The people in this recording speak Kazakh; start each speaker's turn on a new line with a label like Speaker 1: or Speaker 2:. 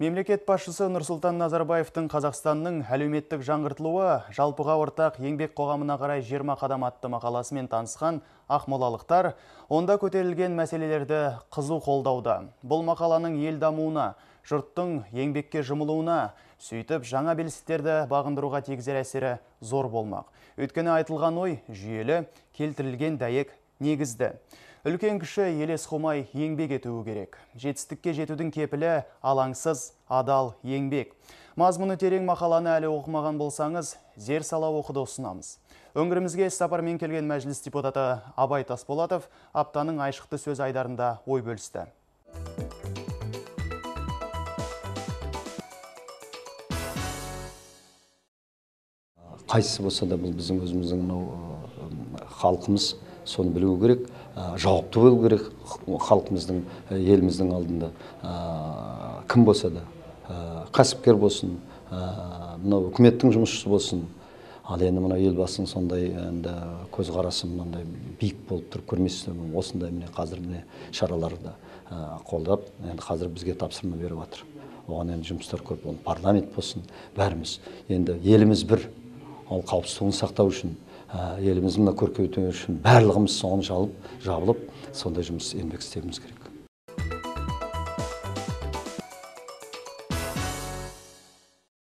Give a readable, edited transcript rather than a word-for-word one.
Speaker 1: Мемлекет басшысы Нұрсұлтан Назарбаевтың Қазақстанның әлеуметтік жаңғыртылуы жалпыға ортақ еңбек қоғамына қарай 20 қадам атты мақаласымен танысқан ақмолалықтар онда көтерілген мәселелерді қызу қолдауда. Бұл мақаланың ел дамуына, жұрттың еңбекке жұмылуына, сөйтіп жаңа белестерді бағындыруға тигізер әсері зор болмақ. Өйткені айтылған ой жүйелі, келтірілген дәйек негізді. Үлкен кіші елес қумай еңбек етуі керек. Жетістікке жетудің кепілі алаңсыз, адал еңбек. Мазмұны терең мақаланы әлі оқымаған болсаңыз, зер сала оқуды ұсынамыз. Өңірімізге сапармен келген мәжіліс депутаты Абай Тасболатов аптаның айшықты сөз айдарында ой бөлісті.
Speaker 2: Қайсысы болса да бұл біздің өзіміздің халқымыз, соны білу керек, жауапты болу керек халқымыздың, еліміздің алдында. Кім болса да, кәсіпкер болсын, мынау үкіметтің жұмысшысы болсын. Ал енді мына елбасының сондай көзқарасы мынандай биік болып тұр, көрмейсіздер ме? Осындай міне қазір міне шараларды қолдап, енді қазір бізге тапсырма беріп жатыр. Оған енді жұмыстар көп, ол парламент болсын, бәріміз. Енді еліміз бір, ол қауіпсіздігін сақтау үшін, еліміздің көркейту үшін барлығымыз соған жабылып, сондай жұмыс еңбек істеуіміз керек.